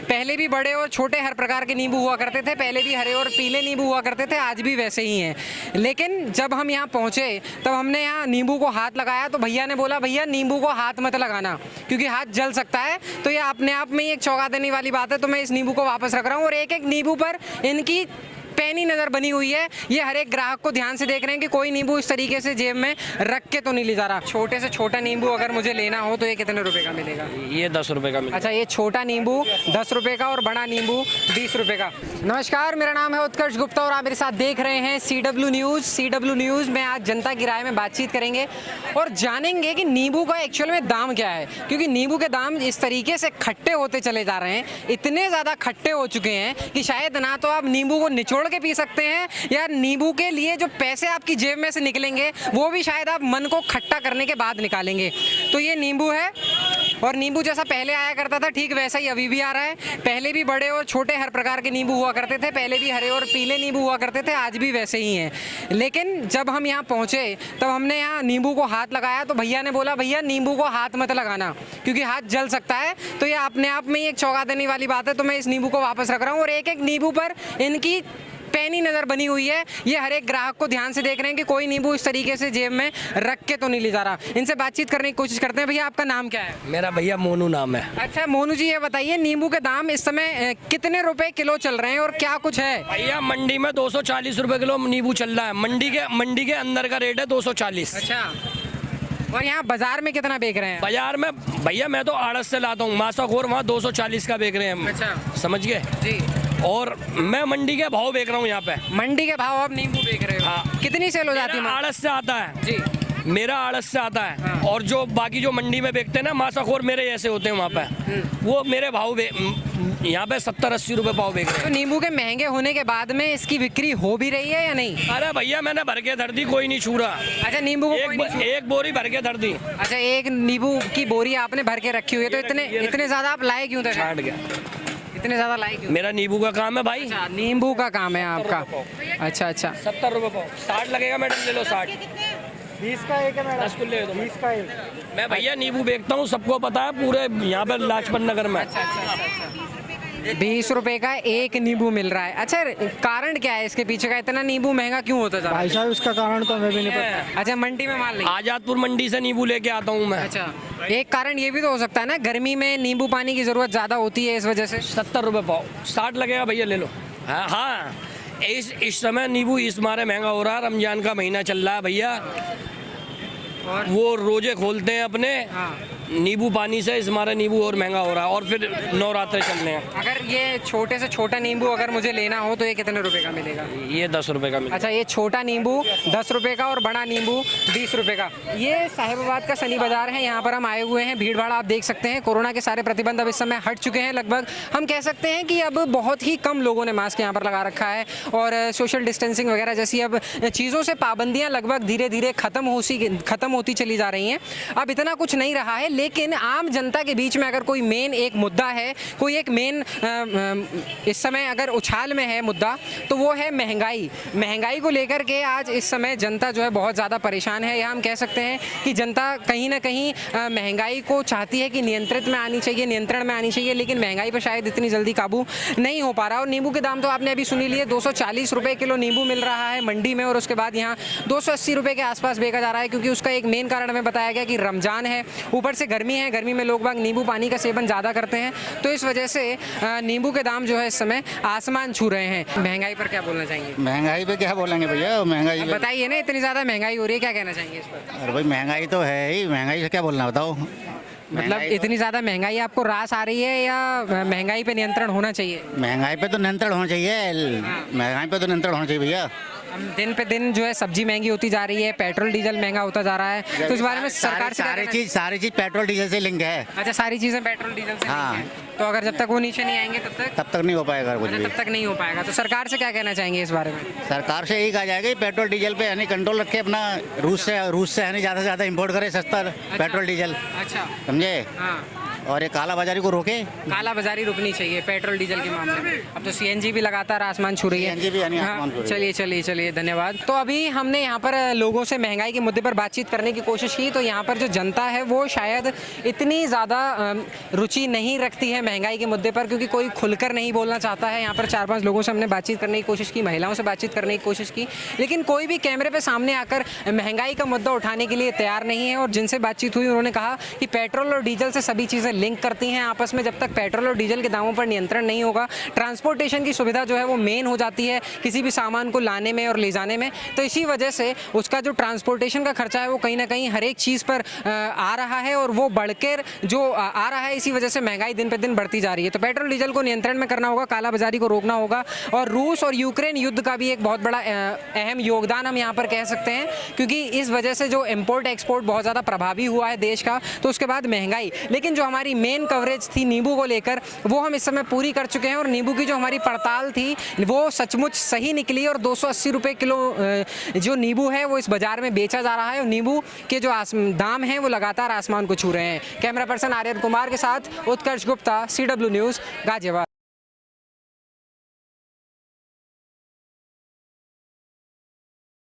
पहले भी बड़े और छोटे हर प्रकार के नींबू हुआ करते थे, पहले भी हरे और पीले नींबू हुआ करते थे, आज भी वैसे ही हैं। लेकिन जब हम यहाँ पहुँचे तब हमने यहाँ नींबू को हाथ लगाया तो भैया ने बोला भैया नींबू को हाथ मत लगाना क्योंकि हाथ जल सकता है। तो ये अपने आप में ही एक चौंका देने वाली बात है। तो मैं इस नींबू को वापस रख रहा हूँ और एक एक नींबू पर इनकी पैनी नज़र बनी हुई है। ये हर एक ग्राहक को ध्यान से देख रहे हैं कि कोई नींबू इस तरीके से जेब में रख के तो नहीं ले जा रहा। छोटे से छोटा नींबू अगर मुझे लेना हो तो ये कितने रुपए का मिलेगा? ये 10 रुपए का मिलेगा। अच्छा, ये छोटा नींबू 10 रुपए का और बड़ा नींबू 20 रुपए का। नमस्कार, मेरा नाम है उत्कर्ष गुप्ता और आप मेरे साथ देख रहे हैं CW न्यूज़ में आज जनता की राय में बातचीत करेंगे और जानेंगे कि नींबू का एक्चुअल में दाम क्या है, क्योंकि नींबू के दाम इस तरीके से खट्टे होते चले जा रहे हैं, इतने ज़्यादा खट्टे हो चुके हैं कि शायद ना तो आप नींबू को निचोड़ के पी सकते हैं या नींबू के लिए जो पैसे आपकी जेब में से निकलेंगे वो भी शायद आप मन को खट्टा करने के बाद निकालेंगे। तो ये नींबू है और नींबू जैसा पहले आया करता था ठीक वैसा ही अभी भी आ रहा है। पहले भी बड़े और छोटे हर प्रकार के नींबू हुआ करते थे, पहले भी हरे और पीले नींबू हुआ करते थे, आज भी वैसे ही हैं। लेकिन जब हम यहाँ पहुँचे तब हमने यहाँ नींबू को हाथ लगाया तो भैया ने बोला भैया नींबू को हाथ मत लगाना क्योंकि हाथ जल सकता है। तो ये अपने आप में ही एक चौंका देने वाली बात है। तो मैं इस नींबू को वापस रख रहा हूँ और एक एक नींबू पर इनकी पैनी नज़र बनी हुई है। ये हर एक ग्राहक को ध्यान से देख रहे हैं कि कोई नींबू इस तरीके से जेब में रख के तो नहीं ले जा रहा। इनसे बातचीत करने की कोशिश करते हैं। भैया आपका नाम क्या है? मेरा भैया मोनू नाम है। अच्छा मोनू जी, ये बताइए नींबू के दाम इस समय कितने रुपए किलो चल रहे हैं और क्या कुछ है? भैया मंडी में 240 रुपए किलो नींबू चल रहा है। मंडी के अंदर का रेट है 240। अच्छा, और यहाँ बाजार में कितना बेच रहे हैं? बाजार में भैया मैं तो आड़त से लाता हूँ, मासाखोर वहाँ 240 का बेच रहे हैं। अच्छा, समझ गए जी। और मैं मंडी के भाव बेच रहा हूँ यहाँ पे। मंडी के भाव आप नींबू बेच रहे हो? हाँ। कितनी सेल हो जाती है? आड़त से आता है जी, मेरा आड़त से आता है। हाँ। और जो बाकी जो मंडी में बेचते हैं ना मासाखोर मेरे ऐसे होते हैं वहाँ पे, वो मेरे भाव यहाँ पे 70-80 रुपए पाव बेच रहे तो हैं। नींबू के महंगे होने के बाद में इसकी बिक्री हो भी रही है या नहीं? अरे भैया मैंने भर के धर दी, कोई नहीं छू रहा। अच्छा, नींबू को कोई नहीं एक बोरी भर के धर दी। अच्छा, एक नींबू की बोरी आपने भर के रखी हुई है, तो इतने ज्यादा आप लाए क्यों थे? छाट गया। इतने ज्यादा लाए क्यों? मेरा नींबू का काम है भाई। अच्छा, नींबू का काम है आपका। अच्छा अच्छा, 70 रुपए पाव। 60 लगेगा मैडम, ले लो 60। 20 का एक है मैडम। 10 कुल ले दो। 20 का एक। मैं भैया नींबू बेचता हूँ, सबको पता है पूरे यहाँ पे लाजपत नगर में। 20 रुपए का एक नींबू मिल रहा है। अच्छा, कारण क्या है इसके पीछे का, इतना नींबू महंगा क्यों होता जा रहा है? भाई साहब उसका कारण तो हमें भी नहीं पता। अच्छा, मंडी में माल नहीं? आजादपुर मंडी से नींबू लेके आता हूँ मैं। अच्छा, एक कारण ये भी तो हो सकता है ना, गर्मी में नींबू पानी की जरूरत ज्यादा होती है इस वजह से। 70 रुपए पाव। 60 लगेगा भैया, ले लो। हाँ हाँ, इस समय नींबू इस मारे महंगा हो रहा है, रमजान का महीना चल रहा है भैया, और वो रोजे खोलते हैं अपने हाँ, नींबू पानी से, इस मारे नींबू और महंगा हो रहा है और फिर नवरात्रे चल रहे हैं। अगर ये छोटे से छोटा नींबू अगर मुझे लेना हो तो ये कितने रुपए का मिलेगा? ये 10 रुपए का मिलेगा। अच्छा, ये छोटा नींबू 10 रुपए का और बड़ा नींबू 20 रुपए का। ये साहिबाबाद का सनी बाजार है, यहाँ पर हम आए हुए हैं। भीड़ भाड़ आप देख सकते हैं। कोरोना के सारे प्रतिबंध अब इस समय हट चुके हैं लगभग। हम कह सकते हैं कि अब बहुत ही कम लोगों ने मास्क यहाँ पर लगा रखा है और सोशल डिस्टेंसिंग वगैरह जैसी अब चीज़ों से पाबंदियाँ लगभग धीरे धीरे खत्म होती चली जा रही हैं। अब इतना कुछ नहीं रहा है, लेकिन आम जनता के बीच में अगर कोई मेन एक मुद्दा है, कोई एक मेन इस समय अगर उछाल में है मुद्दा, तो वो है महंगाई को लेकर के आज इस समय जनता जो है बहुत ज़्यादा परेशान है। या हम कह सकते हैं कि जनता कहीं ना कहीं महंगाई को चाहती है कि नियंत्रण में आनी चाहिए, लेकिन महंगाई पर शायद इतनी जल्दी काबू नहीं हो पा रहा। और नींबू के दाम तो आपने अभी सुनी लिए, 240 रुपये किलो नींबू मिल रहा है मंडी में और उसके बाद यहाँ 280 रुपये के आसपास बेचा जा रहा है, क्योंकि उसका एक मेन कारण हमें बताया गया कि रमज़ान है, ऊपर से गर्मी है, गर्मी में लोग बाग नींबू पानी का सेवन ज़्यादा करते हैं, तो इस वजह से नींबू के दाम जो है इस समय आसमान छू रहे हैं। महंगाई पर क्या बोलना चाहेंगे? महंगाई पे क्या बोलेंगे भैया, महंगाई पे बताइए ना, इतनी ज़्यादा महंगाई हो रही है, क्या कहना चाहेंगे इस पर? अरे भाई महंगाई तो है ही, महंगाई से क्या बोलना बताओ। मतलब इतनी ज़्यादा महंगाई आपको रास आ रही है या महंगाई पे नियंत्रण होना चाहिए? महंगाई पे तो नियंत्रण होना चाहिए, महंगाई पे तो नियंत्रण होना चाहिए भैया। दिन पे दिन जो है सब्जी महंगी होती जा रही है, पेट्रोल डीजल महंगा होता जा रहा है, तो इस बारे में सरकार से सारी चीज पेट्रोल डीजल से लिंक है। अच्छा, सारी चीज़ें पेट्रोल डीजल से हाँ। लिंक है। तो अगर जब तक वो नीचे नहीं आएंगे तब तक नहीं हो पाएगा कुछ भी। तब तक नहीं हो पाएगा। तो सरकार से क्या कहना चाहेंगे इस बारे में? सरकार से यही कहा जाएगा कि पेट्रोल डीजल पे यानी कंट्रोल रखे अपना, रूस से यानी ज़्यादा से ज़्यादा इम्पोर्ट करे सस्ता पेट्रोल डीजल, अच्छा, समझे। हाँ, और ये काला बाजारी को रोके। काला बाजारी रुकनी चाहिए पेट्रोल डीजल के मामले में। अब तो सीएनजी भी लगातार आसमान छू रही है। CNG भी यानी हाँ, आसमान छू रही है। चलिए चलिए चलिए, धन्यवाद। तो अभी हमने यहाँ पर लोगों से महंगाई के मुद्दे पर बातचीत करने की कोशिश की, तो यहाँ पर जो जनता है वो शायद इतनी ज़्यादा रुचि नहीं रखती है महंगाई के मुद्दे पर, क्योंकि कोई खुलकर नहीं बोलना चाहता है। यहाँ पर 4-5 लोगों से हमने बातचीत करने की कोशिश की, महिलाओं से बातचीत करने की कोशिश की, लेकिन कोई भी कैमरे पे सामने आकर महंगाई का मुद्दा उठाने के लिए तैयार नहीं है। और जिनसे बातचीत हुई उन्होंने कहा कि पेट्रोल और डीजल से सभी चीज़ें लिंक करती हैं आपस में। जब तक पेट्रोल और डीजल के दामों पर नियंत्रण नहीं होगा, ट्रांसपोर्टेशन की सुविधा जो है वो मेन हो जाती है किसी भी सामान को लाने में और ले जाने में। तो इसी वजह से उसका जो ट्रांसपोर्टेशन का खर्चा है वो कहीं ना कहीं हर एक चीज़ पर आ रहा है, और वो बढ़कर जो आ रहा है, इसी वजह से महंगाई दिन पे दिन बढ़ती जा रही है। तो पेट्रोल डीजल को नियंत्रण में करना होगा, काला बाजारी को रोकना होगा, और रूस और यूक्रेन युद्ध का भी एक बहुत बड़ा अहम योगदान हम यहाँ पर कह सकते हैं, क्योंकि इस वजह से जो इम्पोर्ट एक्सपोर्ट बहुत ज़्यादा प्रभावी हुआ है देश का। तो उसके बाद महंगाई, लेकिन जो हमारी मेन कवरेज थी नींबू को लेकर वो हम इस समय पूरी कर चुके हैं, और नींबू की जो हमारी पड़ताल थी वो सचमुच सही निकली, और 280 रुपये किलो जो नींबू है वो इस बाजार में बेचा जा रहा है, और नींबू के जो दाम हैं वो लगातार आसमान को छू रहे हैं। कैमरा पर्सन आर्यन कुमार के साथ उत्कर्ष गुप्ता, CW न्यूज़, गाजियाबाद।